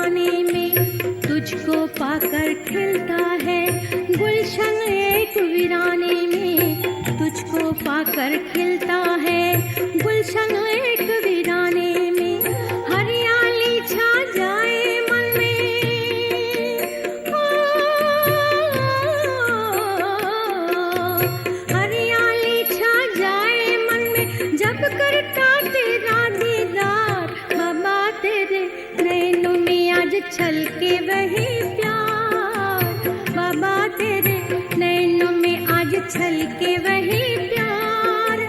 वीराने में, तुझको पाकर खिलता है गुलशन एक वीराने में, तुझको पाकर खिलता है गुलशन एक वीराने में। हरियाली छा जाए मन में, हरियाली छा जाए मन में, जब करता तेरा दीदार। बाबा तेरे नैनों में आज छलके वही प्यार, बाबा तेरे नैनों में आज छलके वही प्यार।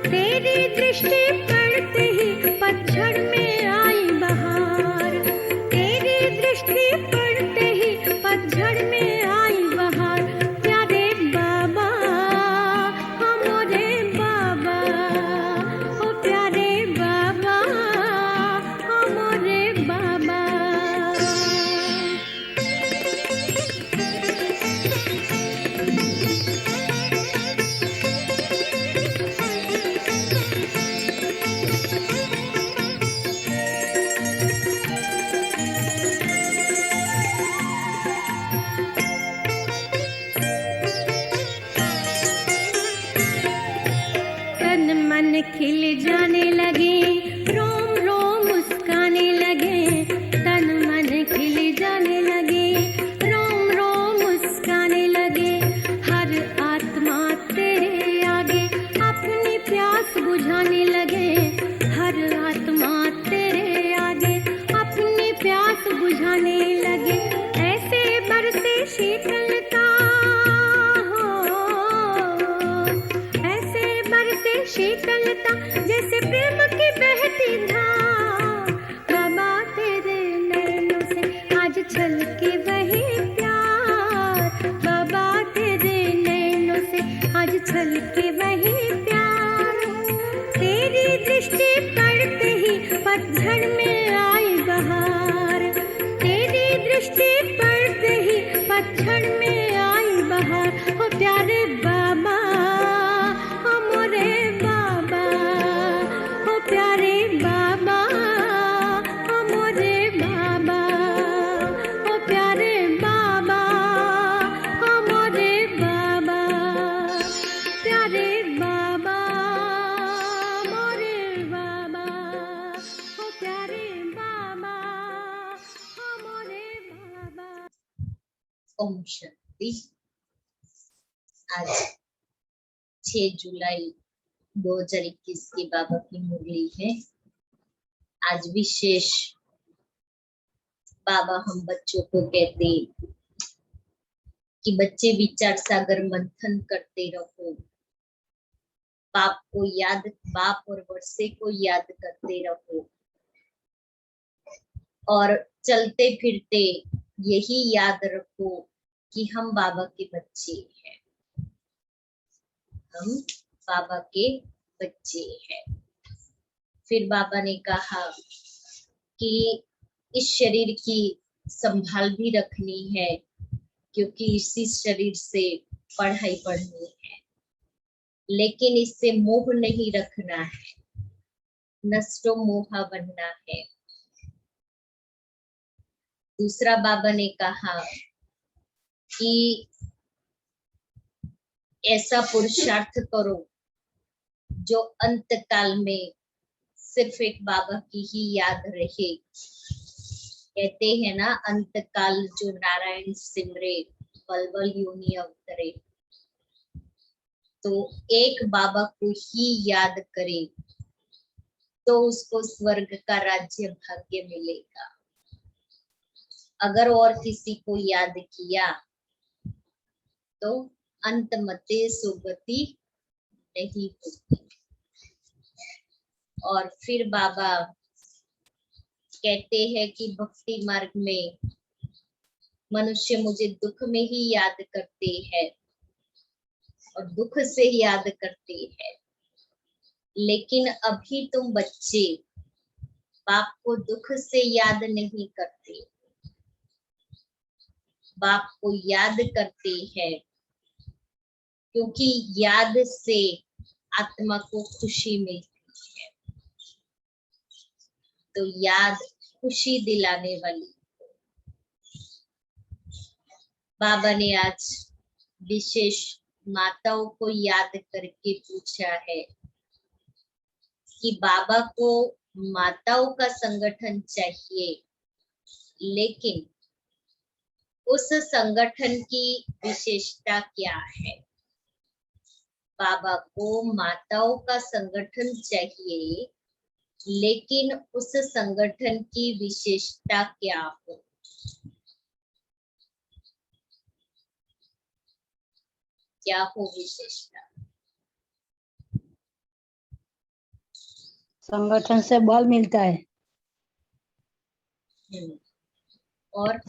तेरी दृष्टि पड़ते ही पतझड़ में आई बहार, तेरी दृष्टि पड़ते ही पतझड़ में आई बहार। प्यारे बाबा हमारे बाबा, ओ प्यारे बाबा हमारे बाबा। तन मन खिल जाने लगे, रोम रोम मुस्काने लगे, तन मन खिल जाने लगे, रोम रोम मुस्काने लगे। हर आत्मा तेरे आगे अपनी प्यास बुझाने लगे, हर आत्मा तेरे आगे अपनी प्यास बुझाने लगे। ऐसे बरसे शीतलता हो, ऐसे बरसे शीतलता जैसे प्रेम की बहती धार। बाबा तेरे नैनों से आज छलके वही प्यार, बाबा तेरे नैनों से आज छलके वही प्यार। तेरी दृष्टि पड़ते ही पतझड़ में आई बहार, तेरी दृष्टि पड़ते ही पतझड़ में आई बहार। ओ प्यारे बाबा हमारे बाबा, ओ प्यारे बाबा हमारे बाबा, ओ प्यारे बाबा हमारे बाबा, प्यारे बाबा हमारे बाबा, ओ प्यारे बाबा हमारे बाबा। ओम शांति। आज 6 जुलाई 2021 की बाबा की मुरली है। आज विशेष बाबा हम बच्चों को कहते कि बच्चे विचार सागर मंथन करते रहो, बाप को याद, बाप और वर्षे को याद करते रहो, और चलते फिरते यही याद रखो कि हम बाबा के बच्चे हैं, हम बाबा के बच्चे हैं। फिर बाबा ने कहा कि इस शरीर की संभाल भी रखनी है, क्योंकि इसी शरीर से पढ़ाई पढ़नी है, लेकिन इससे मोह नहीं रखना है, नष्टो मोहा बनना है। दूसरा बाबा ने कहा कि ऐसा पुरुषार्थ करो जो अंत काल में सिर्फ एक बाबा की ही याद रहे। कहते हैं ना, अंत काल जो नारायण सिमरे बलबल योनि अवतरे। तो एक बाबा को ही याद करे तो उसको स्वर्ग का राज्य भाग्य मिलेगा। अगर और किसी को याद किया तो अंत मते सुगति नहीं होती। और फिर बाबा कहते हैं कि भक्ति मार्ग में मनुष्य मुझे दुख में ही याद करते हैं और दुख से याद करते हैं, लेकिन अभी तुम बच्चे बाप को दुख से याद नहीं करते, बाप को याद करते हैं, क्योंकि याद से आत्मा को खुशी मिलती है। तो याद खुशी दिलाने वाली हो, बाबा ने आज विशेष माताओं को याद करके पूछा है कि बाबा को माताओं का संगठन चाहिए, लेकिन उस संगठन की विशेषता क्या है। बाबा को माताओं का संगठन चाहिए, लेकिन उस संगठन की विशेषता क्या हो। क्या हो विशेषता। संगठन से बल मिलता है। और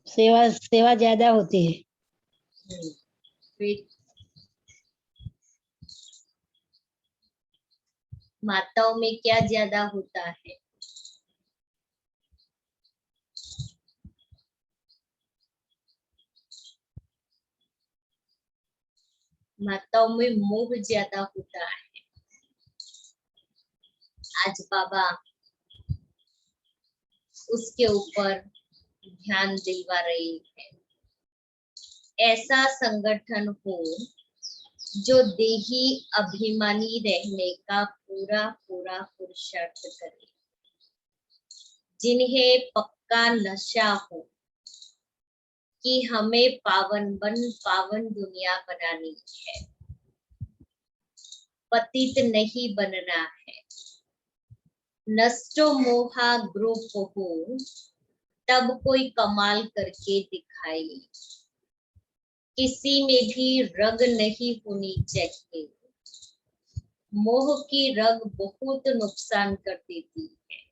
सेवा ज्यादा होती है। फिर माताओं में क्या ज्यादा होता है। माताओं में मोह ज्यादा होता है। आज बाबा उसके ऊपर ध्यान दिलवा रही है। ऐसा संगठन हो जो देही अभिमानी रहने का पूरा पूरा पुरुषार्थ करे, जिन्हें पक्का नशा हो कि हमें पावन दुनिया बनानी है, पतित नहीं बनना है। नष्टो मोहा ग्रुप हो तब कोई कमाल करके दिखाए, किसी में भी रग नहीं होनी चाहिए। मोह की रग बहुत नुकसान कर देती है।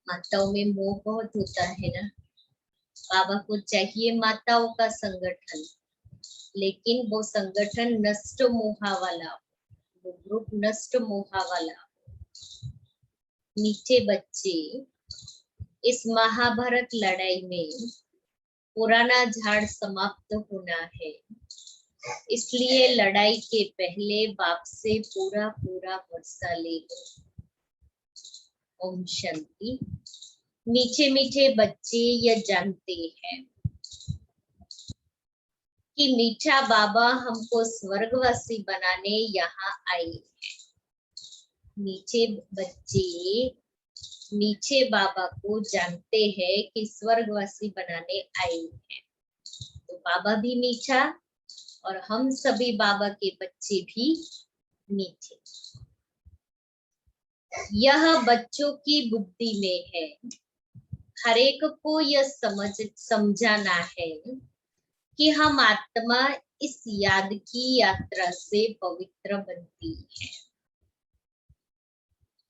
माताओं में मोह बहुत होता है ना। बाबा को चाहिए माताओं का संगठन, लेकिन वो संगठन नष्ट मोहा वाला हो, वो ग्रुप नष्ट मोहा वाला हो। मीठे बच्चे, इस महाभारत लड़ाई में पुराना झाड़ समाप्त होना है, इसलिए लड़ाई के पहले बाप से पूरा पूरा वर्षा ले लो। ओम शांति। मीठे मीठे बच्चे यह जानते हैं कि मीठा बाबा हमको स्वर्गवासी बनाने यहाँ आए हैं। मीठे बच्चे मीठे बाबा को जानते हैं कि स्वर्गवासी बनाने आए हैं। तो बाबा भी मीठा और हम सभी बाबा के बच्चे भी मीठे। यह बच्चों की बुद्धि में है। हर एक को यह समझाना है कि हम आत्मा इस याद की यात्रा से पवित्र बनती है।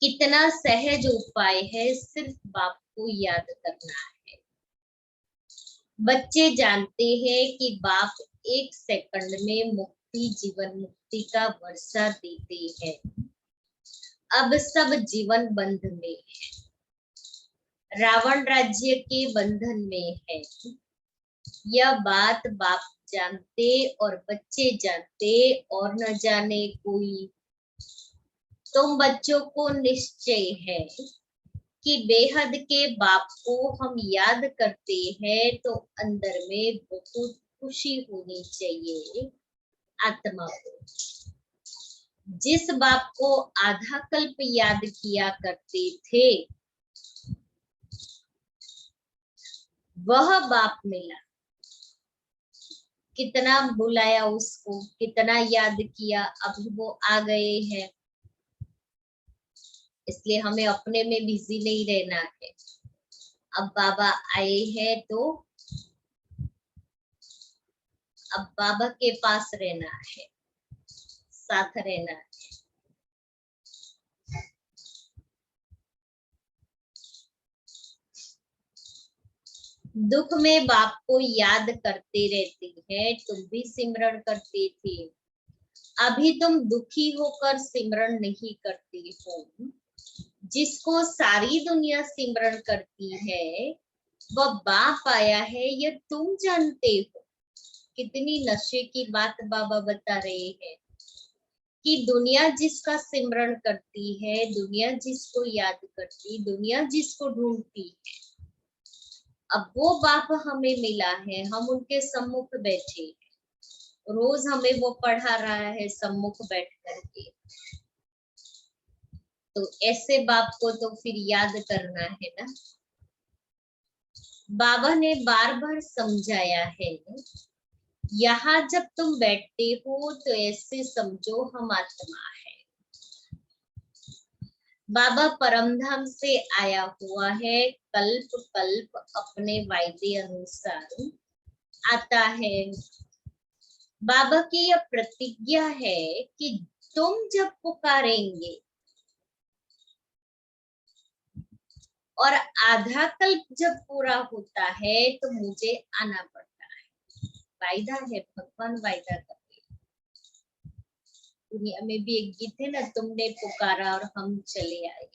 कितना सहज उपाय है, सिर्फ बाप को याद करना है। बच्चे जानते हैं कि बाप एक सेकंड में मुक्ति, जीवन मुक्ति का वर्षा देते हैं। अब सब जीवन बंध में है, रावण राज्य के बंधन में है। यह बात बाप जानते और बच्चे जानते और न जाने कोई। तुम बच्चों को निश्चय है कि बेहद के बाप को हम याद करते हैं तो अंदर में बहुत खुशी होनी चाहिए आत्मा को। जिस बाप को आधा कल्प याद किया करते थे, वह बाप मिला। कितना बुलाया उसको, कितना याद किया, अभी वो आ गए हैं। इसलिए हमें अपने में बिजी नहीं रहना है। अब बाबा आए हैं तो अब बाबा के पास रहना है, साथ रहना है। दुख में बाप को याद करते रहते हैं। तुम भी सिमरण करते थे, अभी तुम दुखी होकर सिमरण नहीं करती हो। जिसको सारी दुनिया सिमरण करती है, वह बाप आया है, यह तुम जानते हो। कितनी नशे की बात बाबा बता रहे हैं। कि दुनिया जिसका सिमरन करती है, दुनिया जिसको याद करती, दुनिया जिसको ढूंढती है, अब वो बाप हमें मिला है, हम उनके सम्मुख बैठे हैं, रोज हमें वो पढ़ा रहा है सम्मुख बैठ करके। तो ऐसे बाप को तो फिर याद करना है ना। बाबा ने बार बार समझाया है, यहाँ जब तुम बैठते हो तो ऐसे समझो हम आत्मा है। बाबा परमधाम से आया हुआ है, कल्प कल्प अपने वायदे अनुसार आता है। बाबा की यह प्रतिज्ञा है कि तुम जब पुकारेंगे और आधा कल्प जब पूरा होता है तो मुझे आना पड़ता है। वायदा है, भगवान वायदा करते हैं। दुनिया में भी एक गीत है ना, तुमने पुकारा और हम चले आए,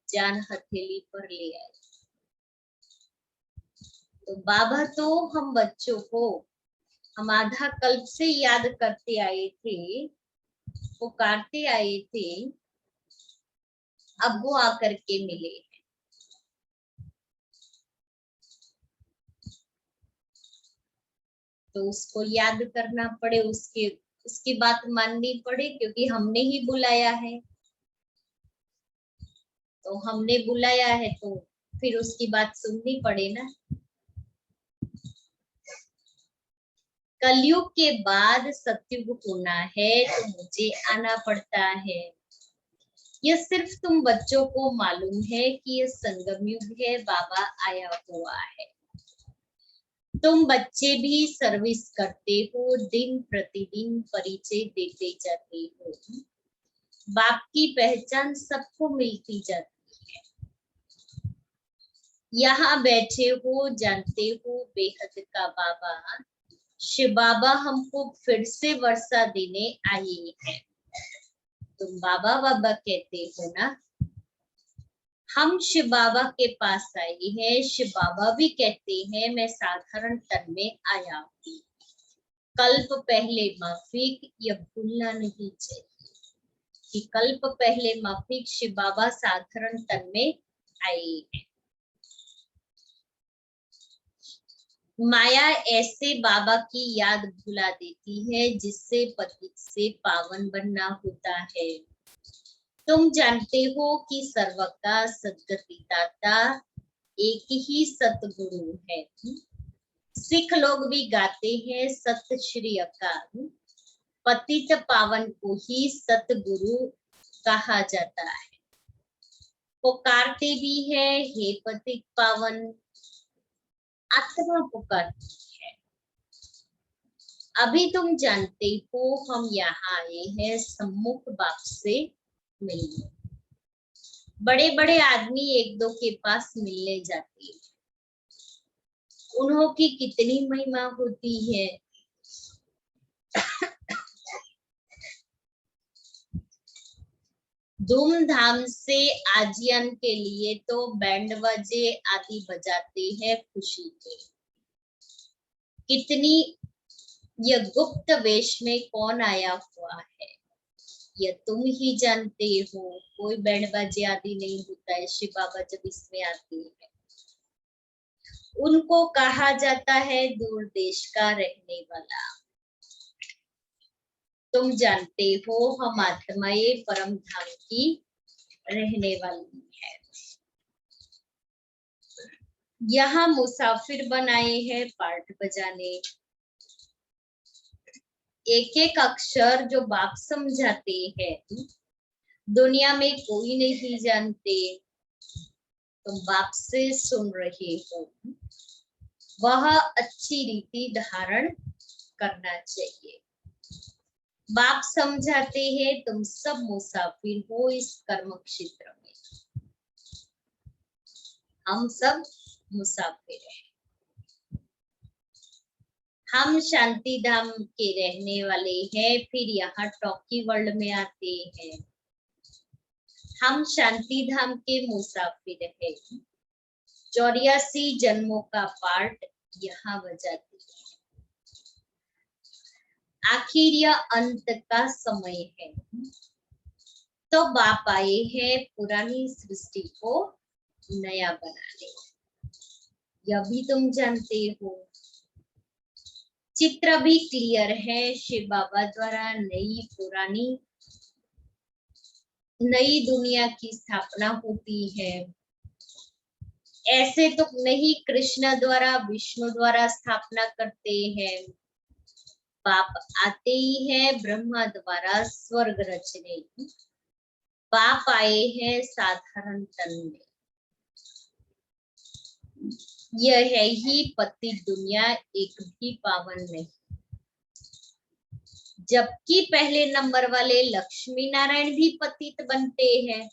जान हथेली पर ले आए। तो बाबा तो हम बच्चों को हम आधा कल्प से याद करते आए थे, पुकारते आए थे, अब वो आकर के मिले। तो उसको याद करना पड़े, उसकी बात माननी पड़े, क्योंकि हमने ही बुलाया है। तो हमने बुलाया है तो फिर उसकी बात सुननी पड़े ना। कलयुग के बाद सतयुग होना है तो मुझे आना पड़ता है। यह सिर्फ तुम बच्चों को मालूम है कि यह संगम युग है, बाबा आया हुआ है। तुम बच्चे भी सर्विस करते हो, दिन प्रतिदिन परिचय देते जाते हो, बाप की पहचान सबको मिलती जाती है। यहाँ बैठे हो, जानते हो बेहद का बाबा शिव बाबा हमको फिर से वर्षा देने आए हैं। तुम बाबा बाबा कहते हो ना, हम शिव बाबा के पास आए हैं। शिव बाबा भी कहते हैं मैं साधारण तन में आया हूँ। कल्प पहले माफिक, यह भूलना नहीं चाहिए कि कल्प पहले माफिक शिव बाबा साधारण तन में आए हैं। माया ऐसे बाबा की याद भुला देती है जिससे पतित से पावन बनना होता है। तुम जानते हो कि सर्व का सद्गति दाता एक ही सतगुरु है। सिख लोग भी गाते हैं सत श्री अकाल, पतित पावन को ही सतगुरु कहा जाता है। पुकारते भी है, हे पतित पावन, आत्मा पुकारती है। अभी तुम जानते हो हम यहाँ आए हैं सम्मुख बाप से मिलने। बड़े बड़े आदमी एक दो के पास मिलने जाते हैं, उन्हों की कितनी महिमा होती है। धूमधाम से आजियन के लिए तो बैंड बाजे आदि बजाते हैं खुशी के। कितनी यह गुप्त वेश में कौन आया हुआ है, यह तुम ही जानते हो। कोई बैंड बाजे आदि नहीं होता है। शिव बाबा जब इसमें आते हैं उनको कहा जाता है दूर देश का रहने वाला। तुम जानते हो हम आत्माएं परम धाम की रहने वाली है। यहाँ मुसाफिर बनाए हैं पाठ बजाने। एक एक अक्षर जो बाप समझाते हैं दुनिया में कोई नहीं जानते। तुम बाप से सुन रहे हो, वह अच्छी रीति धारण करना चाहिए। बाप समझाते हैं तुम सब मुसाफिर हो इस कर्म क्षेत्र में, हम सब मुसाफिर हैं। हम शांति धाम के रहने वाले हैं, फिर यहाँ टॉकी वर्ल्ड में आते हैं। हम शांति धाम के मुसाफिर हैं। 84 जन्मों का पार्ट यहाँ बजाते हैं। आखिर यह अंत का समय है, तो बाप आए हैं पुरानी सृष्टि को नया बनाने। यह भी तुम जानते हो। चित्र भी क्लियर है, शिव बाबा द्वारा नई दुनिया की स्थापना होती है। ऐसे तो नहीं कृष्ण द्वारा विष्णु द्वारा स्थापना करते हैं। बाप आते ही है ब्रह्मा द्वारा स्वर्ग रचने। बाप आए हैं साधारण तन में। यह है ही पति दुनिया, एक भी पावन नहीं। जबकि पहले नंबर वाले लक्ष्मी नारायण भी पतित बनते हैं,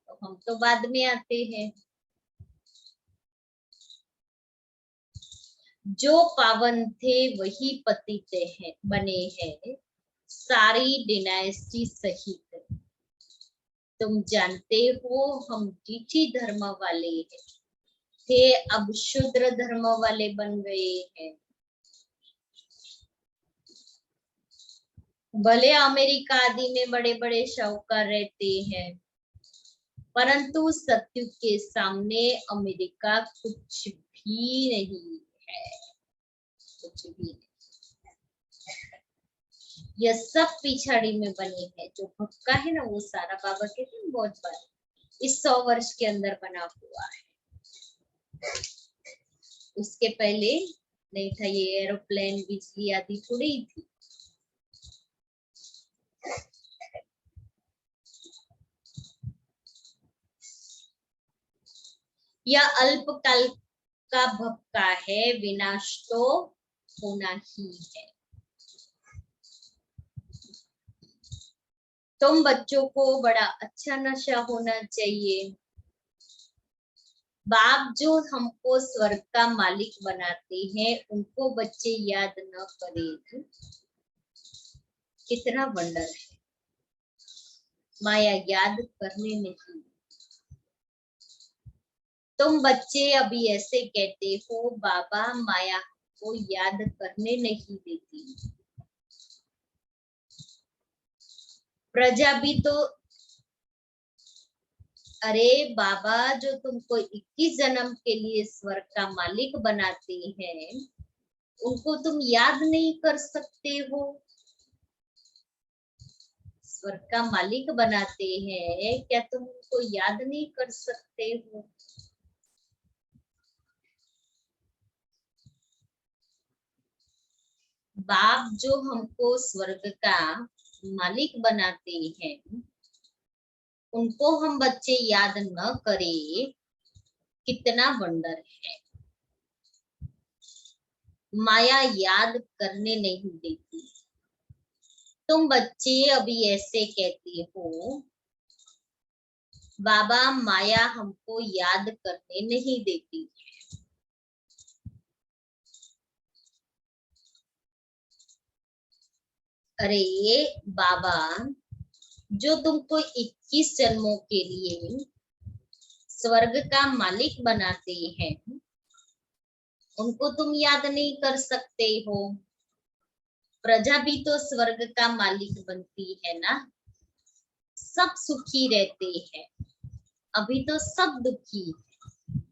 तो हम तो बाद में आते हैं। जो पावन थे वही पतित हैं, बने हैं, सारी डिनास्टी सहित। तुम जानते हो हम टीठी धर्म वाले हैं, थे अब शूद्र धर्म वाले बन गए हैं। भले अमेरिका आदि में बड़े बड़े शाहूकार रहते हैं, परंतु सत्युग के सामने अमेरिका कुछ भी नहीं है, कुछ भी नहीं। यह सब पिछाड़ी में बने हैं। जो भक्का है ना, वो सारा बाबा कहते हैं बहुत बार इस 100 वर्ष के अंदर बना हुआ है। उसके पहले नहीं था। ये एरोप्लेन बिजली आदि थोड़ी थी। यह अल्पकाल का भक्का है, विनाश तो होना ही है। तुम बच्चों को बड़ा अच्छा नशा होना चाहिए। बाप जो हमको स्वर्ग का मालिक बनाते हैं, उनको बच्चे याद न करें, कितना वंडर है। माया याद करने नहीं। तुम बच्चे अभी ऐसे कहते हो, बाबा माया को याद करने नहीं देती। प्रजा भी तो, अरे बाबा जो तुमको 21 जन्म के लिए स्वर्ग का मालिक बनाते हैं, उनको तुम याद नहीं कर सकते हो। स्वर्ग का मालिक बनाते हैं, क्या तुम उनको याद नहीं कर सकते हो? बाप जो हमको स्वर्ग का मालिक बनाते हैं, उनको हम बच्चे याद न करें, कितना वंडर है। माया याद करने नहीं देती। तुम बच्चे अभी ऐसे कहते हो, बाबा माया हमको याद करने नहीं देती। अरे बाबा जो तुमको 21 जन्मों के लिए स्वर्ग का मालिक बनाते हैं, उनको तुम याद नहीं कर सकते हो। प्रजा भी तो स्वर्ग का मालिक बनती है ना। सब सुखी रहते हैं, अभी तो सब दुखी है।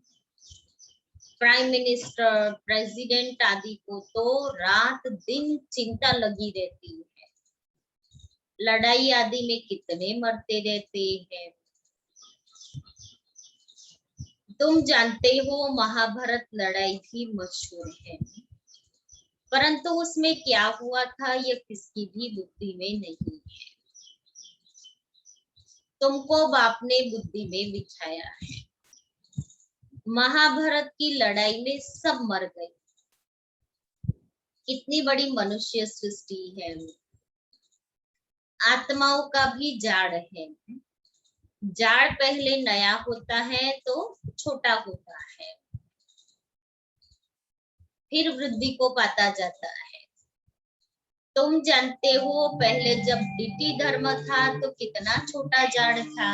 प्राइम मिनिस्टर, प्रेसिडेंट आदि को तो रात दिन चिंता लगी रहती है। लड़ाई आदि में कितने मरते रहते हैं। तुम जानते हो महाभारत लड़ाई भी मशहूर है, परंतु उसमें क्या हुआ था यह किसकी भी बुद्धि में नहीं है। तुमको बाप ने बुद्धि में बिठाया है। महाभारत की लड़ाई में सब मर गए। कितनी बड़ी मनुष्य सृष्टि है। आत्माओं का भी जाड़ है। जाड़ पहले नया होता है तो छोटा होता है, फिर वृद्धि को पाता जाता है। तुम जानते हो पहले जब डीटी धर्म था तो कितना छोटा जाड़ था।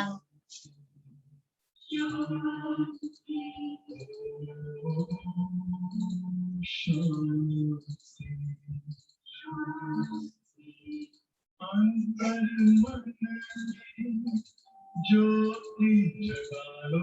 ज्योति जगा लो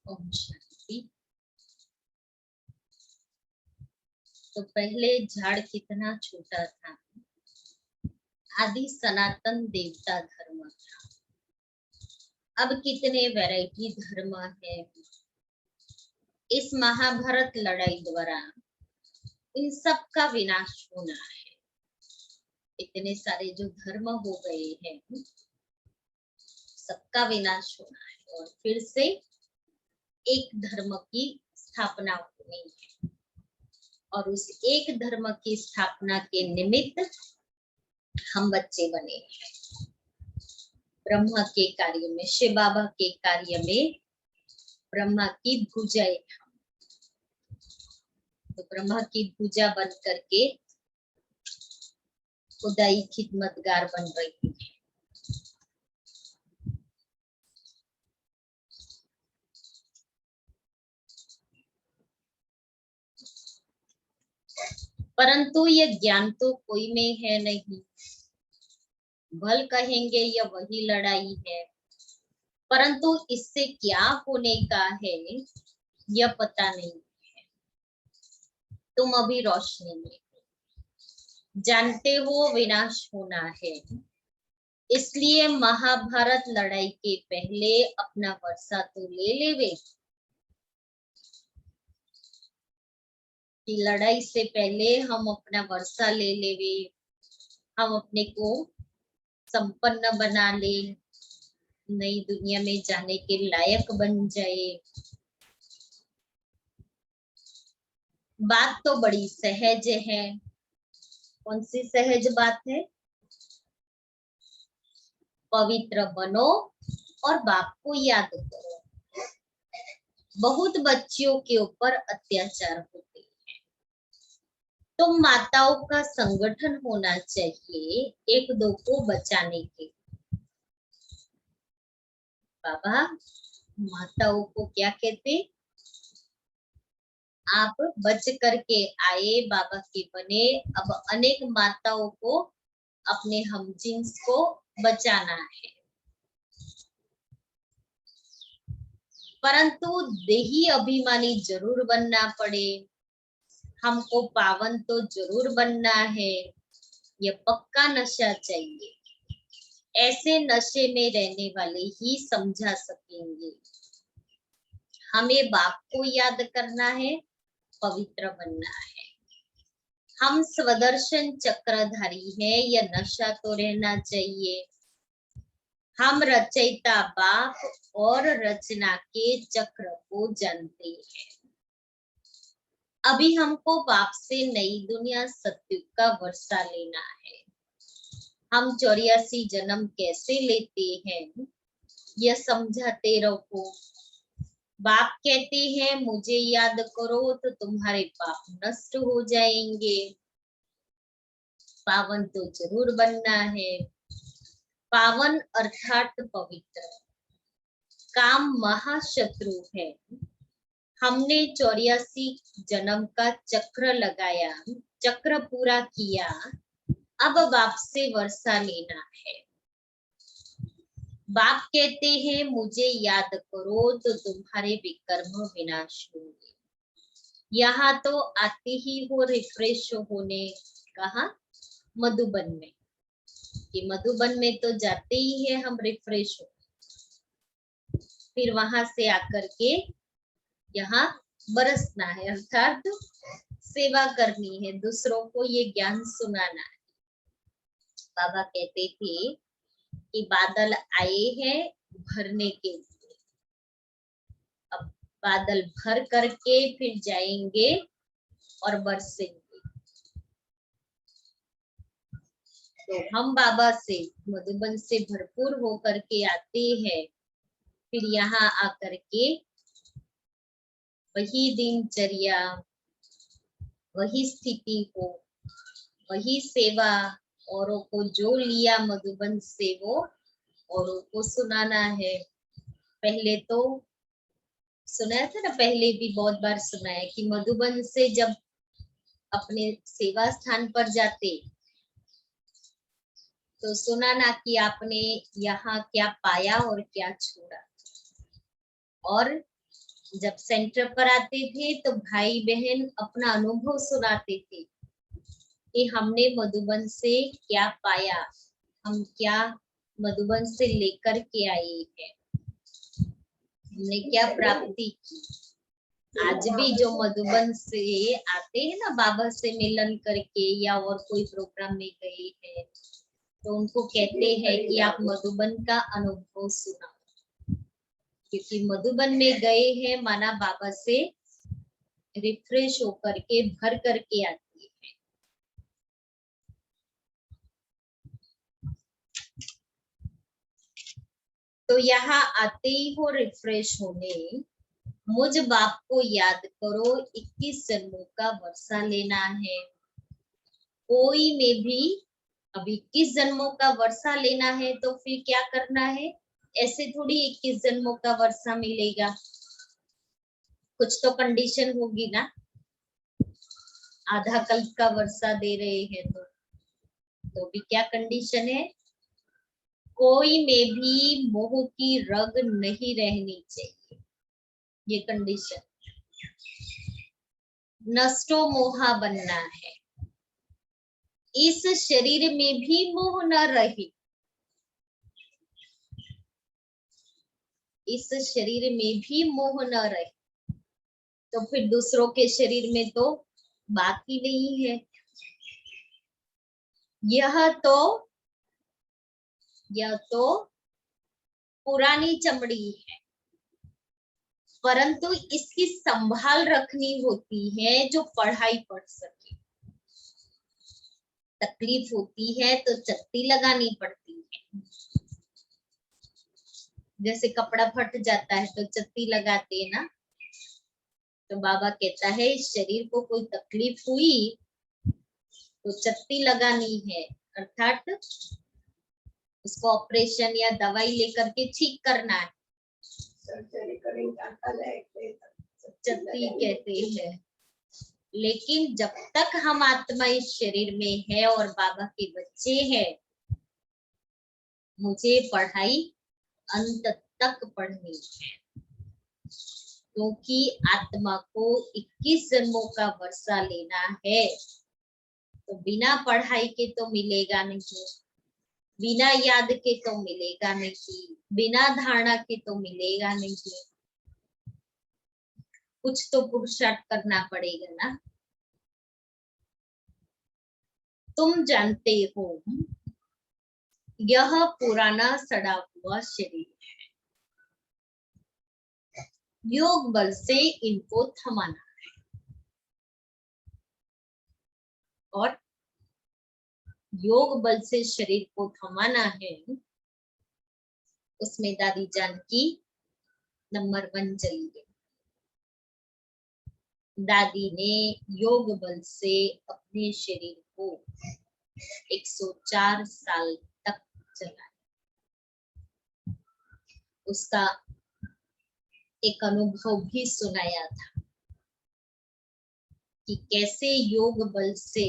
ओम शांति। तो पहले झाड़ कितना छोटा था, आदि सनातन देवता धर्म था। अब कितने वैरायटी धर्म है। इस महाभारत लड़ाई द्वारा इन सब का विनाश होना है। इतने सारे जो धर्म हो गए हैं, सबका विनाश होना है और फिर से एक धर्म की स्थापना होनी है। और उस एक धर्म की स्थापना के निमित्त हम बच्चे बने हैं। ब्रह्मा के कार्य में, शिव बाबा के कार्य में ब्रह्मा की भुजा है। तो ब्रह्मा की भुजा बन करके खुदाई खिदमतगार बन रही है। परंतु ये ज्ञान तो कोई में है नहीं। भल कहेंगे यह वही लड़ाई है, परंतु इससे क्या होने का है यह पता नहीं है। तुम अभी रोशनी में जानते हो विनाश होना है, इसलिए महाभारत लड़ाई के पहले अपना वर्षा तो ले लेवे। कि लड़ाई से पहले हम अपना वर्षा ले लेवे, हम अपने को संपन्न बना ले, नई दुनिया में जाने के लायक बन जाए। बात तो बड़ी सहज है। कौन सी सहज बात है? पवित्र बनो और बाप को याद करो। बहुत बच्चियों के ऊपर अत्याचार होते हैं, तो माताओं का संगठन होना चाहिए एक दो को बचाने के। बाबा माताओं को क्या कहते? आप बच करके आए, बाबा के बने, अब अनेक माताओं को, अपने हम जिन्स को बचाना है। परंतु देही अभिमानी जरूर बनना पड़े, हमको पावन तो जरूर बनना है, ये पक्का नशा चाहिए। ऐसे नशे में रहने वाले ही समझा सकेंगे। हमें बाप को याद करना है, पवित्र बनना है। हम स्वदर्शन चक्रधारी हैं, यह नशा तो रहना चाहिए। हम रचयिता बाप और रचना के चक्र को जानते हैं। अभी हमको बाप से नई दुनिया सत्युग का वर्षा लेना है। हम 84 जन्म कैसे लेते हैं यह समझाते रहो। बाप कहते हैं मुझे याद करो तो तुम्हारे पाप नष्ट हो जाएंगे। पावन तो जरूर बनना है। पावन अर्थात पवित्र। काम महाशत्रु है। हमने 84 जन्म का चक्र लगाया, चक्र पूरा किया, अब बाप से वर्षा लेना है। बाप कहते हैं मुझे याद करो तो तुम्हारे विकर्म विनाश होंगे। यहाँ तो आते ही हो रिफ्रेश होने, कहा? मधुबन में। कि मधुबन में तो जाते ही है हम रिफ्रेश हो, फिर वहां से आकर के यहाँ बरसना है, अर्थात सेवा करनी है, दूसरों को ये ज्ञान सुनाना है। बाबा कहते थे कि बादल आए हैं भरने के लिए, अब बादल भर करके फिर जाएंगे और बरसेंगे। तो हम बाबा से मधुबन से भरपूर होकर के आते हैं, फिर यहाँ आकर के वही दिनचर्या, वही स्थिति हो, वही सेवा, औरों को जो लिया मधुबन से वो औरों को सुनाना है। पहले तो सुनाया था ना, पहले भी बहुत बार सुनाया कि मधुबन से जब अपने सेवा स्थान पर जाते तो सुनाना कि आपने यहाँ क्या पाया और क्या छोड़ा। और जब सेंटर पर आते थे तो भाई बहन अपना अनुभव सुनाते थे कि हमने मधुबन से क्या पाया, हम क्या मधुबन से लेकर के आए हैं, हमने क्या प्राप्ति की। आज भी जो मधुबन से आते हैं ना बाबा से मिलन करके या और कोई प्रोग्राम में गए हैं, तो उनको कहते हैं कि आप मधुबन का अनुभव सुनाओ, क्योंकि मधुबन में गए हैं माना बाबा से रिफ्रेश होकर के भर करके आते हैं। तो यहाँ आते ही हो रिफ्रेश होने, मुझ बाप को याद करो, 21 जन्मों का वर्षा लेना है। कोई में भी अब 21 जन्मों का वर्षा लेना है तो फिर क्या करना है? ऐसे थोड़ी 21 जन्मों का वर्षा मिलेगा, कुछ तो कंडीशन होगी ना। आधा कल्प का वर्षा दे रहे हैं तो भी क्या कंडीशन है? कोई में भी मोह की रग नहीं रहनी चाहिए, ये कंडीशन। नष्टो मोहा बनना है। इस शरीर में भी मोह न रहे, इस शरीर में भी मोह न रहे, तो फिर दूसरों के शरीर में तो बात ही नहीं है। यह तो पुरानी चमड़ी है, परंतु इसकी संभाल रखनी होती है जो पढ़ाई पढ़ सके। तकलीफ होती है तो चत्ती लगानी पड़ती है। जैसे कपड़ा फट जाता है तो चत्ती लगाते हैं ना। तो बाबा कहता है इस शरीर को कोई तकलीफ हुई तो चत्ती लगानी है, अर्थात उसको ऑपरेशन या दवाई लेकर के ठीक करना है। चत्ती कहते हैं। लेकिन जब तक हम आत्मा इस शरीर में है और बाबा के बच्चे हैं, मुझे पढ़ाई अंत तक पढ़नी है, क्योंकि आत्मा को 21 जन्मों का वर्षा लेना है। तो बिना पढ़ाई के तो मिलेगा नहीं, बिना याद के तो मिलेगा नहीं, बिना धारणा के तो मिलेगा नहीं। कुछ तो पुरुषार्थ करना पड़ेगा ना। तुम जानते हो यह पुराना सड़ा हुआ शरीर है, योग बल से इनको थमाना है। और योग बल से शरीर को थमाना है, उसमें दादी जान की नंबर 1 चली गई। दादी ने योग बल से अपने शरीर को 104 साल तक चलाया। उसका एक अनुभव भी सुनाया था कि कैसे योग बल से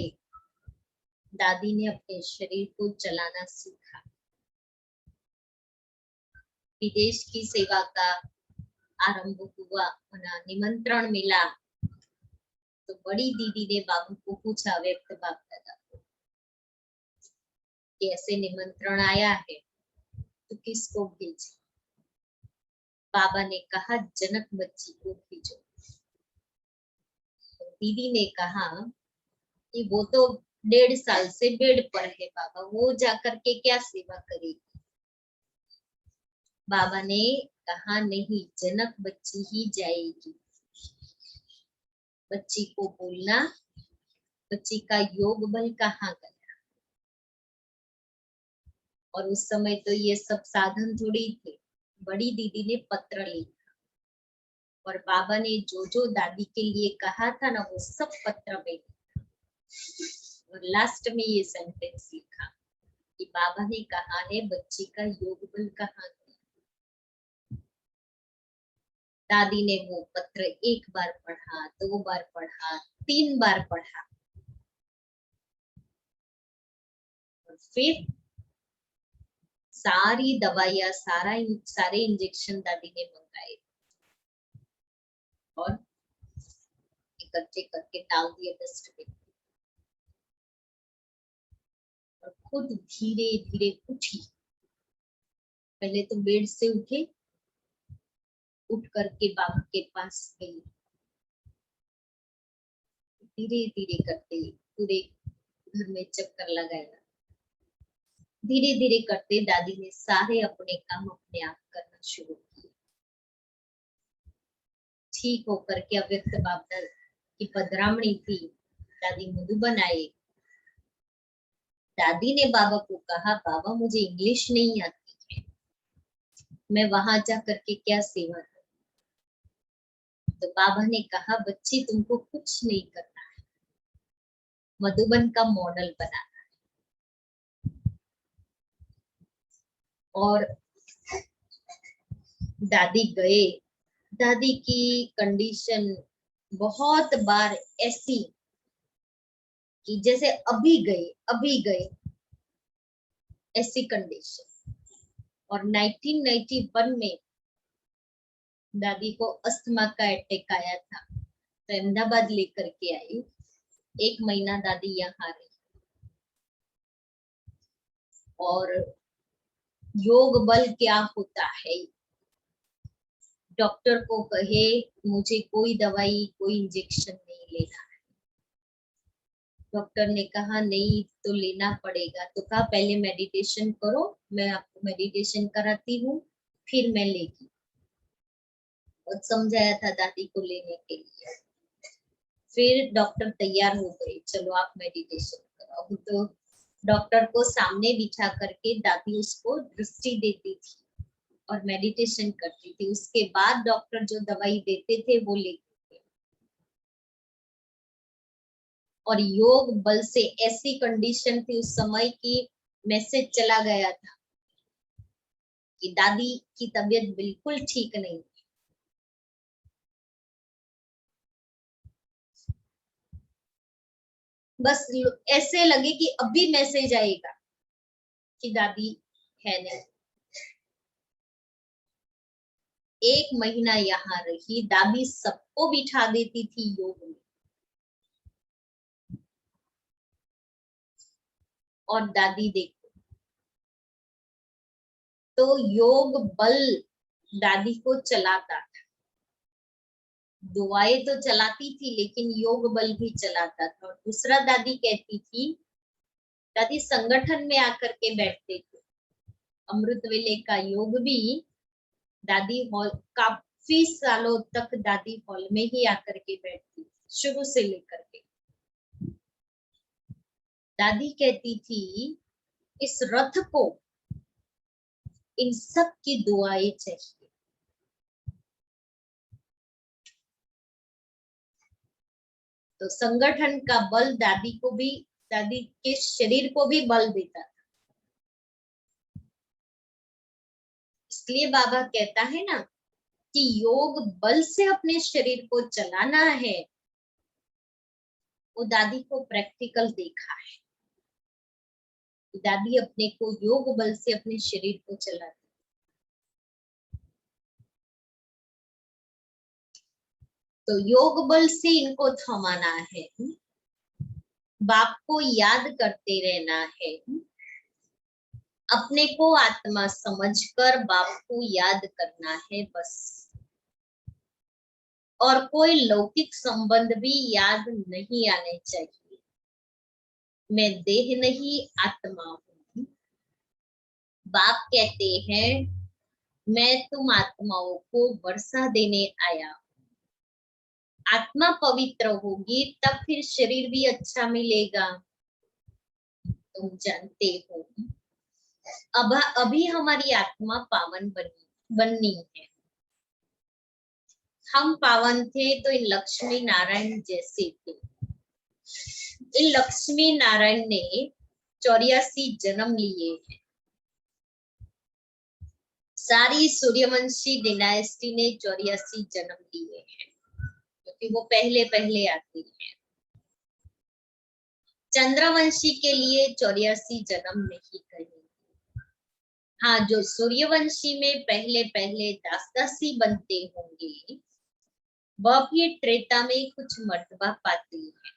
दादी ने अपने शरीर को चलाना सीखा। विदेश की सेवा का आरंभ हुआ, निमंत्रण मिला तो बड़ी दीदी ने बाबू को पूछा, व्यक्त बाप दादा को, कि ऐसे निमंत्रण आया है तो किसको भेजे। बाबा ने कहा जनक बच्ची को भेजो। तो दीदी ने कहा कि वो तो 1.5 साल से बेड पर है बाबा, वो जाकर के क्या सेवा करेगी। बाबा ने कहा नहीं, जनक बच्ची ही जाएगी। बच्ची को बोलना, बच्ची का योग बल कहाँ गया। और उस समय तो ये सब साधन थोड़ी थे। बड़ी दीदी ने पत्र लिखा और बाबा ने जो जो दादी के लिए कहा था ना, वो सब पत्र में लिखा। और लास्ट में ये सेंटेंस लिखा कि बाबा ने कहा है बच्ची का योग बल कहाँ गया। दादी ने वो पत्र 1 बार पढ़ा, 2 बार पढ़ा, 3 बार पढ़ा और फिर सारी दवाइयां, सारे इंजेक्शन दादी ने मंगाए और इकट्ठे करके डाल दिए डस्टबिन। और खुद धीरे धीरे उठी। पहले तो बेड से उठे, उठ करके बाबा के पास गई। धीरे धीरे करते पूरे घर में चक्कर लगाया। धीरे धीरे करते दादी ने सारे अपने काम अपने आप करना शुरू किया। ठीक होकर के अव्यक्त बाप की पधरामणी थी। दादी मधुबन आए। दादी ने बाबा को कहा, बाबा मुझे इंग्लिश नहीं आती है, मैं वहां जा करके क्या सेवा करूं। तो बाबा ने कहा, बच्ची तुमको कुछ नहीं करना है, मधुबन का मॉडल बनाना है। और दादी गए। दादी की कंडीशन बहुत बार ऐसी कि जैसे अभी गए ऐसी कंडीशन। और 1991 में दादी को अस्थमा का अटैक आया था, तो अहमदाबाद लेकर के आई। 1 महीना दादी यहाँ रही। और योग बल क्या होता है, डॉक्टर को कहे मुझे कोई दवाई कोई इंजेक्शन नहीं लेना है, डॉक्टर ने कहा नहीं तो लेना पड़ेगा, तो कहा पहले मेडिटेशन करो, मैं आपको मेडिटेशन कराती हूँ, फिर मैं लेगी। और समझाया था दादी को लेने के लिए। फिर डॉक्टर तैयार हो गए, चलो आप मेडिटेशन कराओ। तो डॉक्टर को सामने बिठा करके दादी उसको दृष्टि देती थी और मेडिटेशन करती थी। उसके बाद डॉक्टर जो दवाई देते थे वो लेते थे। और योग बल से ऐसी कंडीशन थी उस समय की मैसेज चला गया था कि दादी की तबीयत बिल्कुल ठीक नहीं। बस ऐसे लगे कि अभी मैसेज आएगा कि दादी है नहीं। 1 महीना यहाँ रही, दादी सबको बिठा देती थी योग में। और दादी देखो, तो योग बल दादी को चलाता था। दुआएं तो चलाती थी लेकिन योग बल भी चलाता था। और दूसरा दादी कहती थी, दादी संगठन में आकर के बैठते थे। अमृत वेले का योग भी दादी हॉल, काफी सालों तक दादी हॉल में ही आकर के बैठती थी, शुरू से लेकर के। दादी कहती थी इस रथ को इन सब की दुआएं चाहिए। तो संगठन का बल दादी को भी, दादी के शरीर को भी बल देता था। इसलिए बाबा कहता है ना कि योग बल से अपने शरीर को चलाना है। वो दादी को प्रैक्टिकल देखा है, दादी अपने को योग बल से अपने शरीर को चलाती। तो योग बल से इनको थमाना है, बाप को याद करते रहना है, अपने को आत्मा समझकर बाप को याद करना है बस। और कोई लौकिक संबंध भी याद नहीं आने चाहिए। मैं देह नहीं आत्मा हूँ। बाप कहते हैं मैं तुम आत्माओं को वर्षा देने आया। आत्मा पवित्र होगी तब फिर शरीर भी अच्छा मिलेगा। तुम जानते हो अब अभी हमारी आत्मा पावन बननी है। हम पावन थे तो इन लक्ष्मी नारायण जैसे थे। इन लक्ष्मी नारायण ने 84 जन्म लिए हैं। सारी सूर्यवंशी डिनाइस्टी ने 84 जन्म लिए हैं, क्योंकि वो पहले पहले आती है। चंद्रवंशी के लिए 84 जन्म नहीं कहेंगे। हाँ, जो सूर्यवंशी में पहले पहले दास दासी बनते होंगे वह भी त्रेता में कुछ मर्तबा पाते हैं,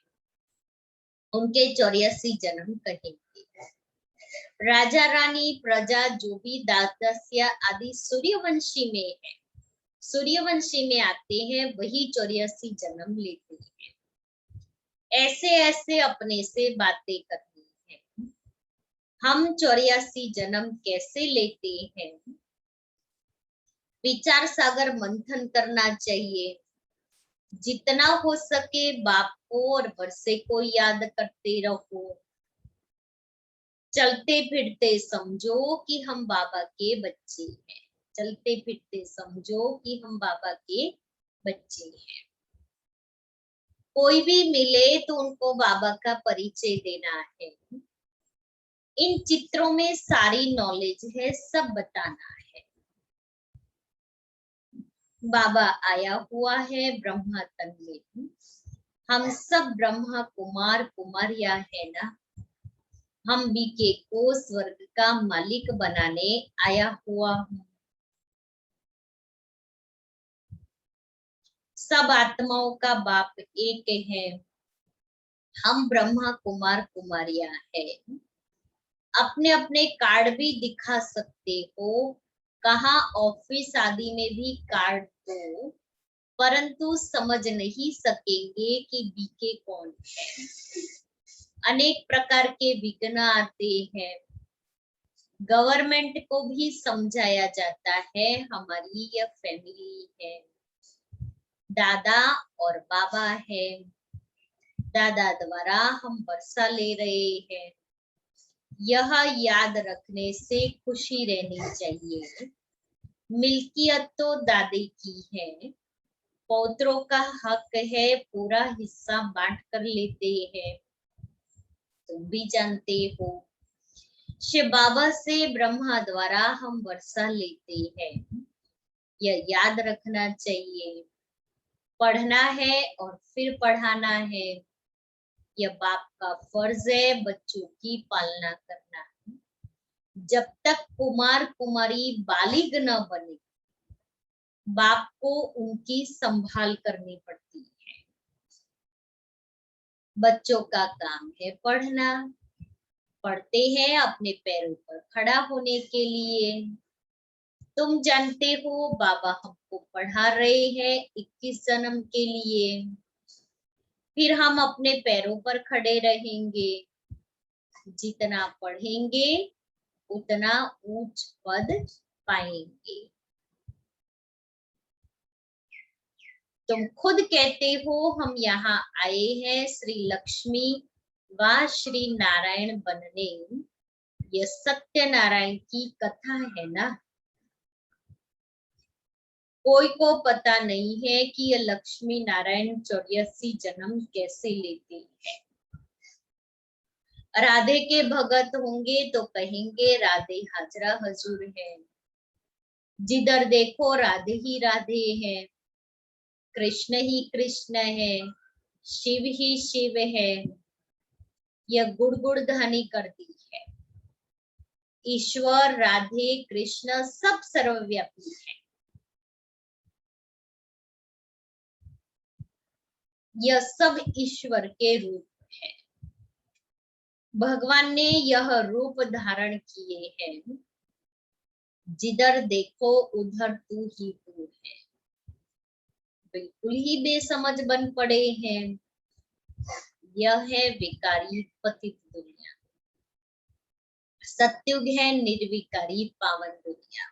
उनके 84 जन्म कहेंगे। राजा रानी प्रजा जो भी दास दासिया आदि सूर्यवंशी में है, सूर्यवंशी में आते हैं, वही 84 जन्म लेते हैं। ऐसे ऐसे अपने से बातें करनी है। हम 84 जन्म कैसे लेते हैं? विचार सागर मंथन करना चाहिए। जितना हो सके बाप को और वर्षे को याद करते रहो। चलते फिरते समझो कि हम बाबा के बच्चे हैं। चलते फिरते समझो कि हम बाबा के बच्चे हैं। कोई भी मिले तो उनको बाबा का परिचय देना है। इन चित्रों में सारी नॉलेज है, सब बताना है। बाबा आया हुआ है ब्रह्मा तन में। हम सब ब्रह्मा कुमार कुमारिया है ना। हम बीके को स्वर्ग का मालिक बनाने आया हुआ हूँ। सब आत्माओं का बाप एक है। हम ब्रह्मा कुमार कुमारिया है। अपने अपने कार्ड भी दिखा सकते हो। कहा ऑफिस आदि में भी कार्ड दो, परंतु समझ नहीं सकेंगे कि बीके कौन है। अनेक प्रकार के विघ्न आते हैं। गवर्नमेंट को भी समझाया जाता है हमारी यह फैमिली है, दादा और बाबा है, दादा द्वारा हम वर्षा ले रहे हैं। यह याद रखने से खुशी रहनी चाहिए। मिल्कियत तो दादी की है, पौत्रों का हक है, पूरा हिस्सा बांट कर लेते हैं। तुम भी जानते हो, शिव बाबा से ब्रह्मा द्वारा हम वर्षा लेते हैं। यह याद रखना चाहिए। पढ़ना है और फिर पढ़ाना है, यह बाप का फर्ज है। बच्चों की पालना करना, जब तक कुमार कुमारी बालिग न बने बाप को उनकी संभाल करनी पड़ती है। बच्चों का काम है पढ़ना, पढ़ते हैं अपने पैरों पर खड़ा होने के लिए। तुम जानते हो बाबा हमको पढ़ा रहे हैं 21 जन्म के लिए, फिर हम अपने पैरों पर खड़े रहेंगे। जितना पढ़ेंगे उतना ऊंच पद पाएंगे। तुम खुद कहते हो हम यहाँ आए हैं श्री लक्ष्मी व श्री नारायण बनने। यह सत्य नारायण की कथा है ना। कोई को पता नहीं है कि यह लक्ष्मी नारायण 84 जन्म कैसे लेते हैं। राधे के भगत होंगे तो कहेंगे राधे हाजरा हजूर है, जिधर देखो राधे ही राधे है, कृष्ण ही कृष्ण है, शिव ही शिव है। यह गुड़ गुड़ ध्वनि करती है। ईश्वर राधे कृष्ण सब सर्वव्यापी है। यह सब ईश्वर के रूप है। भगवान ने यह रूप धारण किए हैं। जिधर देखो उधर तू ही तू है। बिल्कुल ही बेसमझ बन पड़े हैं। यह है विकारी पतित दुनिया। सत्युग है निर्विकारी पावन दुनिया।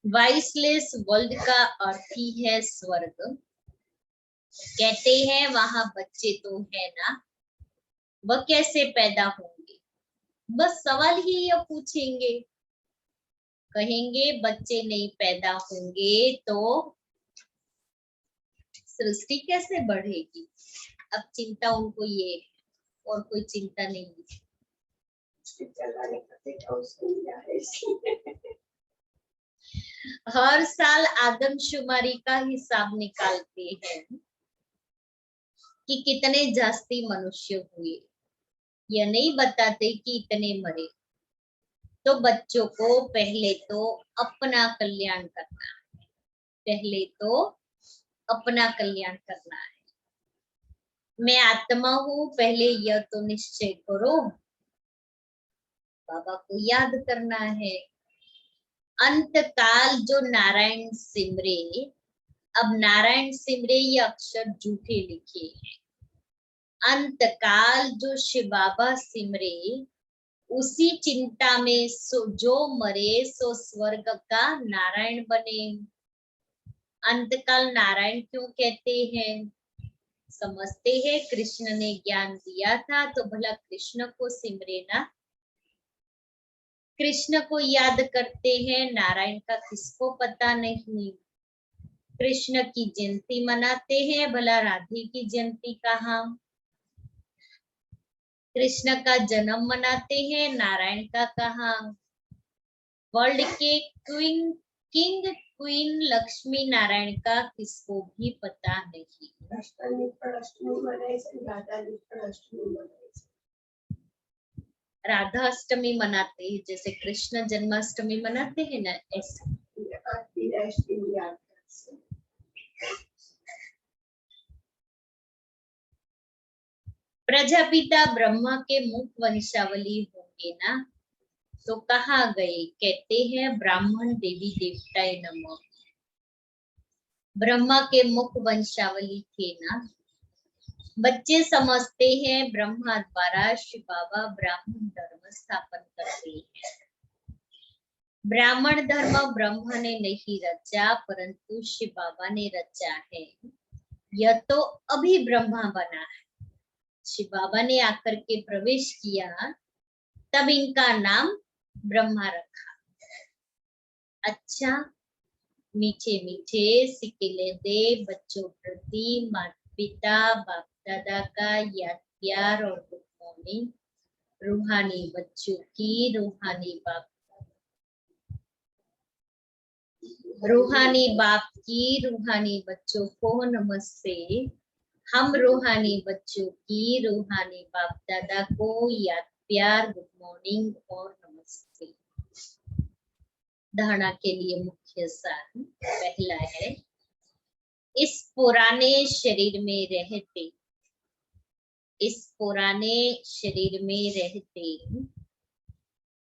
वाइसलेस वर्ल्ड का अर्थ ही है स्वर्ग। कहते हैं वहां बच्चे तो है ना, वह कैसे पैदा होंगे? बस सवाल ही यह पूछेंगे, कहेंगे बच्चे नहीं पैदा होंगे तो सृष्टि कैसे बढ़ेगी? अब चिंता उनको ये है, और कोई चिंता नहीं है। हर साल आदमशुमारी का हिसाब निकालते हैं कि कितने जास्ती मनुष्य हुए। यह नहीं बताते कि इतने मरे। तो बच्चों को पहले तो अपना कल्याण करना है। पहले तो अपना कल्याण करना है। मैं आत्मा हूं, पहले यह तो निश्चय करो। बाबा को याद करना है। अंत काल जो नारायण सिमरे, अब नारायण सिमरे ये अक्षर झूठे लिखे हैं। अंत काल जो शिव बाबा सिमरे, उसी चिंता में जो मरे सो स्वर्ग का नारायण बने। अंतकाल नारायण क्यों कहते हैं? समझते हैं कृष्ण ने ज्ञान दिया था तो भला कृष्ण को सिमरे ना। कृष्ण को याद करते हैं, नारायण का किसको पता नहीं। कृष्ण की जयंती मनाते हैं, भला राधे की जयंती कहाँ? कृष्ण का जन्म मनाते हैं, नारायण का कहाँ? वर्ल्ड के किंग क्वीन लक्ष्मी नारायण का किसको भी पता नहीं। राधा अष्टमी मनाते हैं, जैसे कृष्ण जन्माष्टमी मनाते हैं ना, ऐसे। प्रजापिता ब्रह्मा के मुख वंशावली होंगे ना, तो कहाँ गए? कहते हैं ब्राह्मण देवी देवताए नमः। ब्रह्मा के मुख वंशावली थे ना, बच्चे समझते हैं ब्रह्मा द्वारा शिव बाबा ब्राह्मण धर्म स्थापन करते हैं। ब्राह्मण धर्म ब्रह्मा ने नहीं रचा, परंतु शिव बाबा ने रचा है। यह तो अभी ब्रह्मा बना है। शिव बाबा ने आकर के प्रवेश किया, तब इनका नाम ब्रह्मा रखा। अच्छा, मीठे मीठे सिकेले दे बच्चों प्रति माता पिता बाप दादा का याद प्यार और गुड मॉर्निंग। रूहानी बच्चों की रूहानी बाप की रूहानी बच्चों को नमस्ते। हम रूहानी बच्चों की रूहानी बाप दादा को याद प्यार गुड मॉर्निंग और नमस्ते। धारणा के लिए मुख्य सार पहला है, इस पुराने शरीर में रहते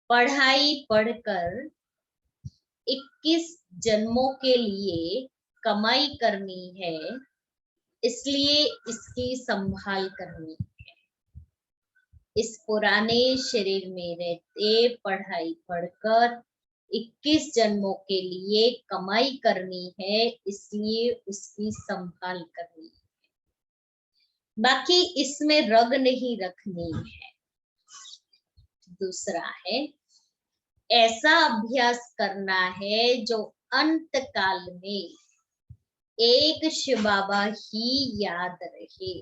पढ़ाई पढ़कर 21 जन्मों के लिए कमाई करनी है, इसलिए इसकी संभाल करनी है। इस पुराने शरीर में रहते पढ़ाई पढ़कर 21 जन्मों के लिए कमाई करनी है, इसलिए उसकी संभाल करनी है। बाकी इसमें रग नहीं रखनी है। दूसरा है, ऐसा अभ्यास करना है जो अंत काल में एक शिव बाबा ही याद रहे,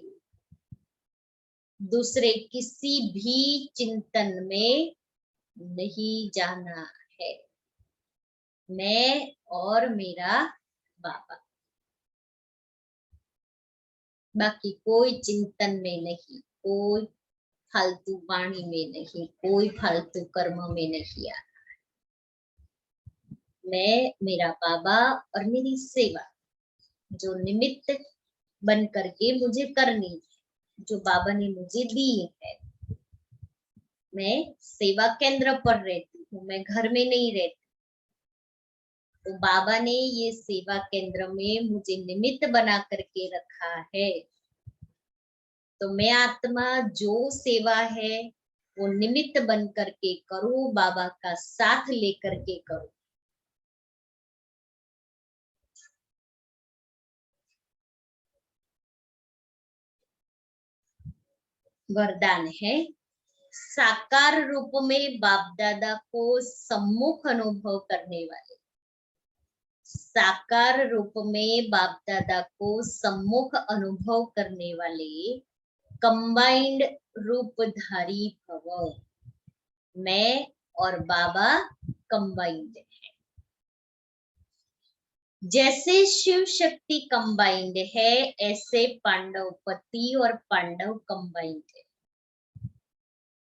दूसरे किसी भी चिंतन में नहीं जाना है। मैं और मेरा बाबा, बाकी कोई चिंतन में नहीं, कोई फालतू वाणी में नहीं, कोई फालतू कर्म में नहीं आना। मैं, मेरा बाबा और मेरी सेवा जो निमित्त बन करके मुझे करनी है, जो बाबा ने मुझे दी है। मैं सेवा केंद्र पर रहती हूँ, मैं घर में नहीं रहती। तो बाबा ने ये सेवा केंद्र में मुझे निमित्त बना करके रखा है। तो मैं आत्मा जो सेवा है वो निमित्त बन करके करूं, बाबा का साथ लेकर के करूं। वरदान है, साकार रूप में बाप दादा को सम्मुख अनुभव करने वाले, साकार रूप में बाप दादा को सम्मुख अनुभव करने वाले कंबाइंड रूपधारी भव। मैं और बाबा कंबाइंड है। जैसे शिव शक्ति कंबाइंड है, ऐसे पांडवपति और पांडव कंबाइंड है।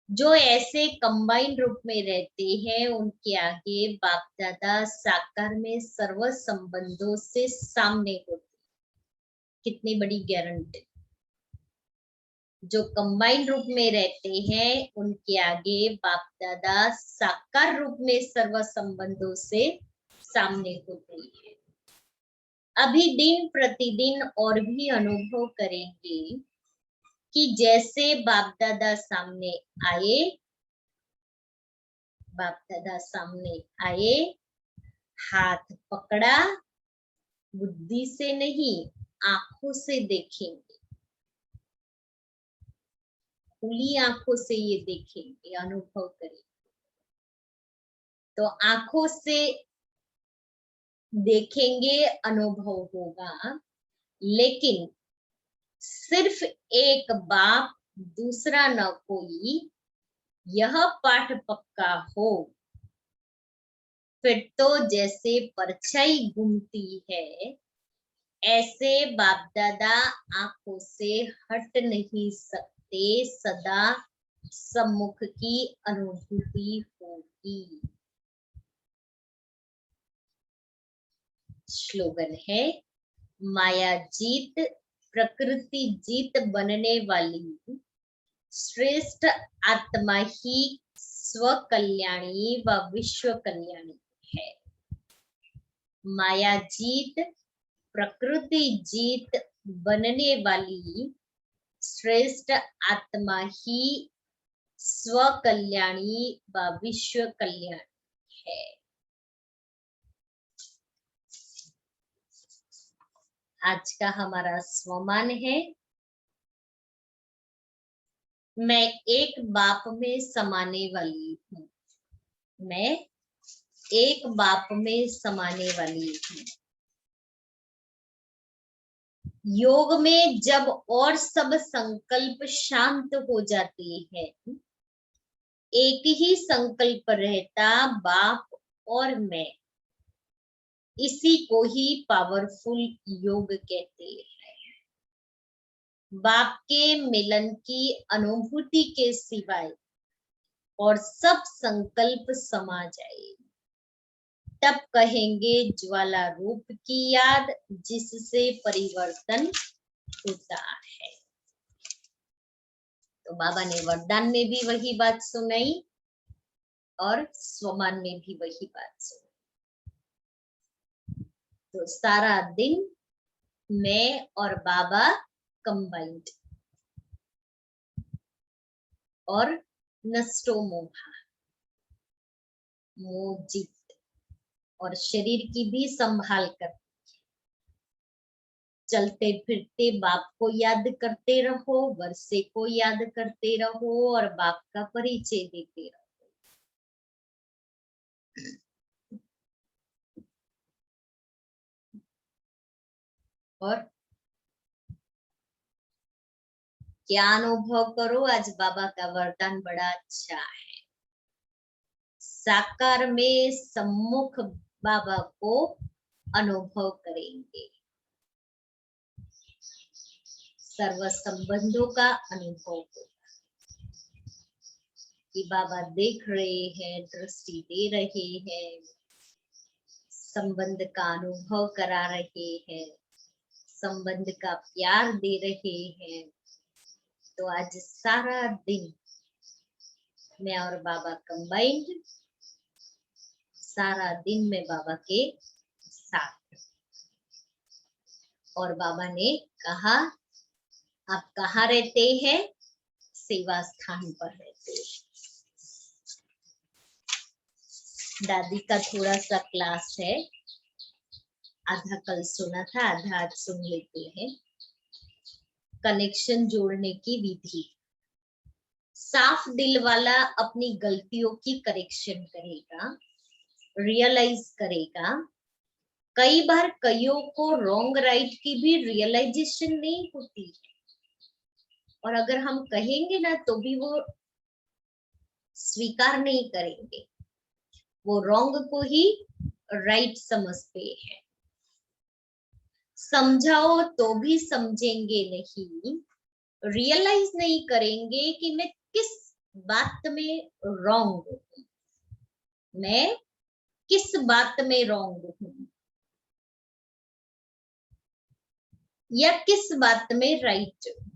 जो ऐसे कंबाइंड रूप में रहते हैं, उनके आगे बाप दादा साकार में सर्व संबंधों से सामने होते। कितनी बड़ी गारंटी। जो कंबाइंड रूप में रहते हैं, उनके आगे बाप दादा साकार रूप में सर्व संबंधों से सामने होते हैं। अभी दिन प्रतिदिन और भी अनुभव करेंगे कि जैसे बाप दादा सामने आए, बाप दादा सामने आए, हाथ पकड़ा, बुद्धि से नहीं आंखों से देखेंगे, खुली आंखों से ये देखेंगे, अनुभव करेंगे। तो आंखों से देखेंगे, अनुभव होगा, लेकिन सिर्फ एक बाप दूसरा न कोई, यह पाठ पक्का हो, फिर तो जैसे परछाई घूमती है, ऐसे बाप दादा आंखों से हट नहीं सकते। सदा सम्मुख की अनुभूति होगी। स्लोगन है, माया जीत प्रकृति जीत बनने वाली श्रेष्ठ आत्मा ही स्व कल्याणी व विश्व कल्याणी है। माया जीत प्रकृति जीत बनने वाली श्रेष्ठ आत्मा ही स्व कल्याणी व विश्व कल्याणी है। आज का हमारा स्वमान है, मैं एक बाप में समाने वाली हूँ। मैं एक बाप में समाने वाली हूँ। योग में जब और सब संकल्प शांत हो जाते हैं, एक ही संकल्प रहता, बाप और मैं। इसी को ही पावरफुल योग कहते हैं। बाप के मिलन की अनुभूति के सिवाय और सब संकल्प समा जाए, तब कहेंगे ज्वाला रूप की याद जिससे परिवर्तन होता है। तो बाबा ने वरदान में भी वही बात सुनाई और स्वमान में भी वही बात सुनाई। तो सारा दिन मैं और बाबा कंबाइंड, और नष्टो मोहा, मोह जीत, और शरीर की भी संभाल कर चलते फिरते बाप को याद करते रहो, वर्षे को याद करते रहो और बाप का परिचय देते रहो। और क्या अनुभव करो, आज बाबा का वरदान बड़ा अच्छा है। साकार में सम्मुख बाबा को अनुभव करेंगे, सर्व संबंधों का अनुभव होगा कि बाबा देख रहे हैं, दृष्टि दे रहे हैं, संबंध का अनुभव करा रहे हैं, संबंध का प्यार दे रहे हैं। तो आज सारा दिन मैं और बाबा कंबाइंड, सारा दिन मैं बाबा के साथ। और बाबा ने कहा, आप कहाँ रहते हैं? सेवा स्थान पर रहते हैं। दादी का थोड़ा सा क्लास है, आधा कल सुना था, आधा आज सुन लेते हैं। कनेक्शन जोड़ने की विधि। साफ दिल वाला अपनी गलतियों की करेक्शन करेगा, रियलाइज करेगा। कई बार कईयों को रॉन्ग राइट की भी रियलाइजेशन नहीं होती है, और अगर हम कहेंगे ना तो भी वो स्वीकार नहीं करेंगे, वो रॉन्ग को ही राइट समझते हैं। समझाओ तो भी समझेंगे नहीं, रियलाइज नहीं करेंगे कि मैं किस बात में रॉन्ग हूं, मैं किस बात में रॉन्ग हूं या किस बात में राइट हूं।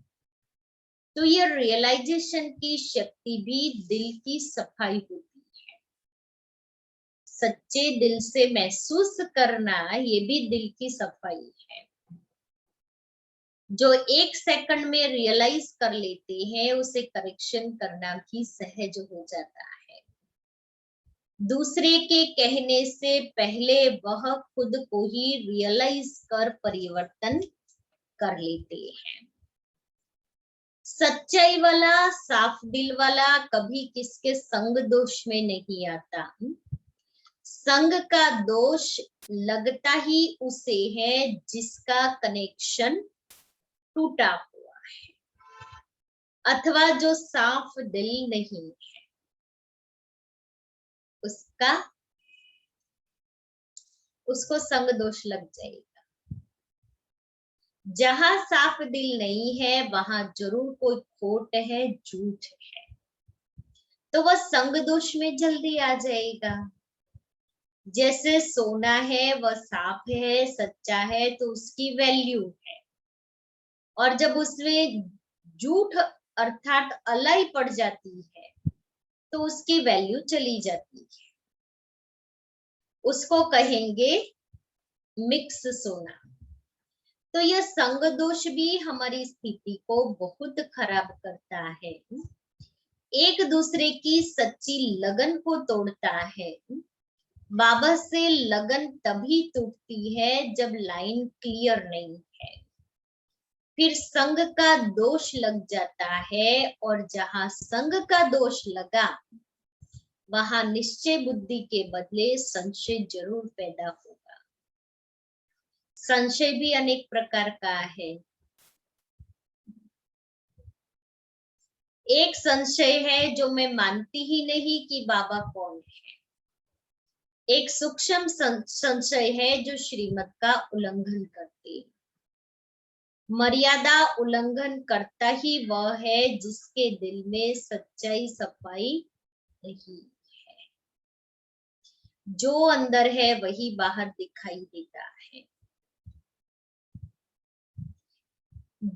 तो ये रियलाइजेशन की शक्ति भी दिल की सफाई होती है। सच्चे दिल से महसूस करना, ये भी दिल की सफाई है। जो एक सेकंड में रियलाइज कर लेते हैं, उसे करेक्शन करना भी सहज हो जाता है। दूसरे के कहने से पहले वह खुद को ही रियलाइज कर परिवर्तन कर लेते हैं। सच्चाई वाला, साफ दिल वाला कभी किसके संग दोष में नहीं आता। संग का दोष लगता ही उसे है जिसका कनेक्शन टूटा हुआ है, अथवा जो साफ दिल नहीं है, उसको संग दोष लग जाएगा। जहां साफ दिल नहीं है, वहां जरूर कोई खोट है, झूठ है, तो वह संग दोष में जल्दी आ जाएगा। जैसे सोना है, वह साफ है, सच्चा है, तो उसकी वैल्यू है, और जब उसमें झूठ अर्थात अलाई पड़ जाती है, तो उसकी वैल्यू चली जाती है। उसको कहेंगे मिक्स सोना। तो यह संग दोष भी हमारी स्थिति को बहुत खराब करता है, एक दूसरे की सच्ची लगन को तोड़ता है। बाबा से लगन तभी टूटती है जब लाइन क्लियर नहीं है, फिर संग का दोष लग जाता है, और जहां संग का दोष लगा वहां निश्चय बुद्धि के बदले संशय जरूर पैदा होगा। संशय भी अनेक प्रकार का है। एक संशय है जो मैं मानती ही नहीं कि बाबा कौन है। एक सूक्ष्म संशय है जो श्रीमत का उल्लंघन करते हैं। मर्यादा उल्लंघन करता ही वह है जिसके दिल में सच्चाई सफाई नहीं है। जो अंदर है वही बाहर दिखाई देता है।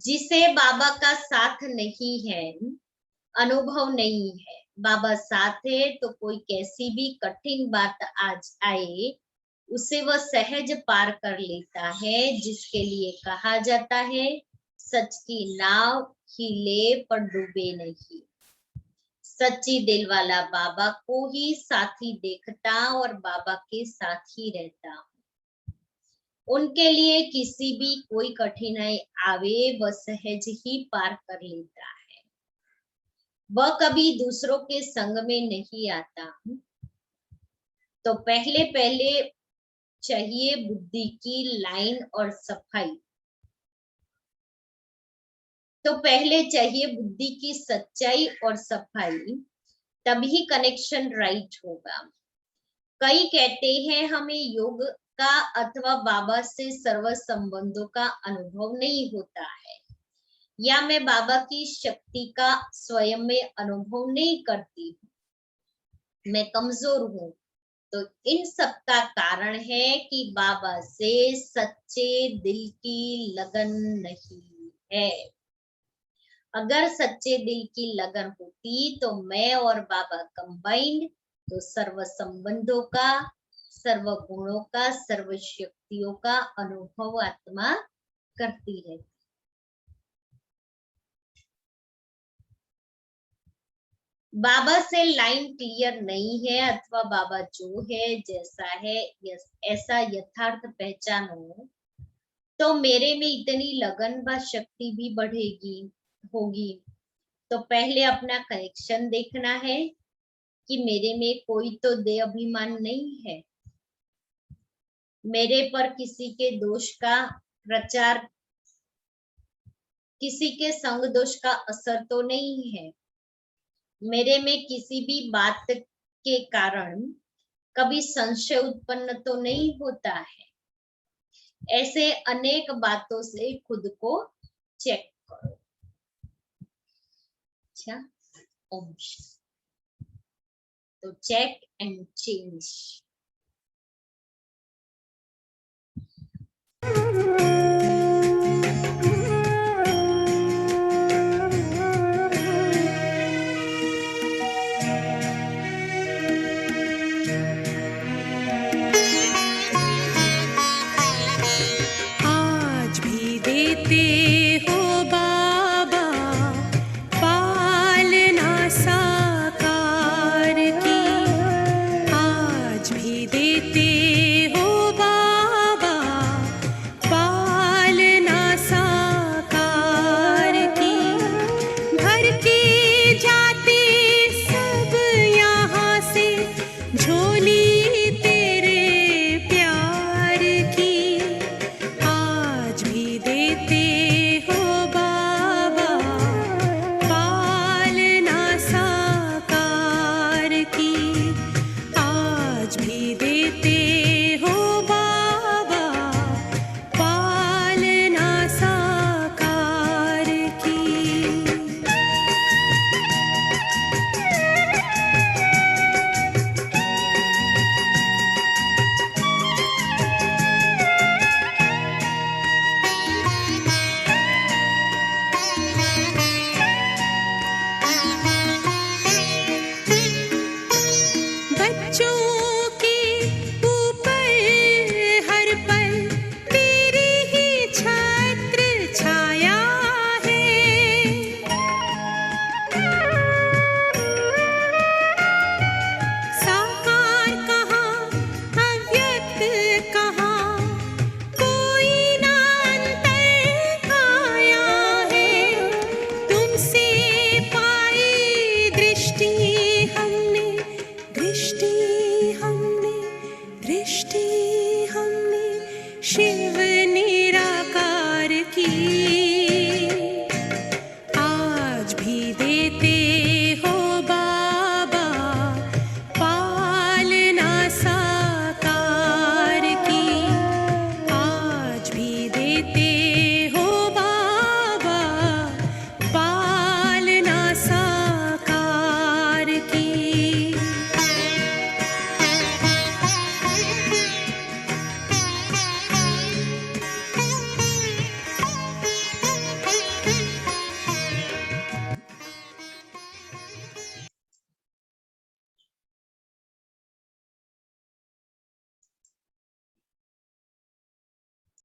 जिसे बाबा का साथ नहीं है, अनुभव नहीं है, बाबा साथ है तो कोई कैसी भी कठिन बात आज आए उसे वह सहज पार कर लेता है, जिसके लिए कहा जाता है सच की नाव हिले पर डूबे नहीं। सच्ची दिल वाला बाबा को ही साथी देखता और बाबा के साथ ही रहता। उनके लिए किसी भी कोई कठिनाई आवे वह सहज ही पार कर लेता है। वह कभी दूसरों के संग में नहीं आता। तो पहले चाहिए बुद्धि की लाइन और सफाई। तो पहले चाहिए बुद्धि की सच्चाई और सफाई, तभी कनेक्शन राइट होगा। कई कहते हैं हमें योग का अथवा बाबा से सर्व संबंधों का अनुभव नहीं होता है, या मैं बाबा की शक्ति का स्वयं में अनुभव नहीं करती हूँ, मैं कमजोर हूँ। तो इन सब का कारण है कि बाबा से सच्चे दिल की लगन नहीं है। अगर सच्चे दिल की लगन होती तो मैं और बाबा कंबाइंड तो सर्व संबंधों का, सर्व गुणों का, सर्व शक्तियों का अनुभव आत्मा करती है। बाबा से लाइन क्लियर नहीं है, अथवा बाबा जो है जैसा है ऐसा यथार्थ पहचानो, तो मेरे में इतनी लगन व शक्ति भी बढ़ेगी होगी। तो पहले अपना कनेक्शन देखना है कि मेरे में कोई तो देह अभिमान नहीं है, मेरे पर किसी के दोष का प्रचार, किसी के संग दोष का असर तो नहीं है, मेरे में किसी भी बात के कारण कभी संशय उत्पन्न तो नहीं होता है। ऐसे अनेक बातों से खुद को चेक करो। अच्छा, ओम तो चेक एंड चेंज। देते हो बाबा शिव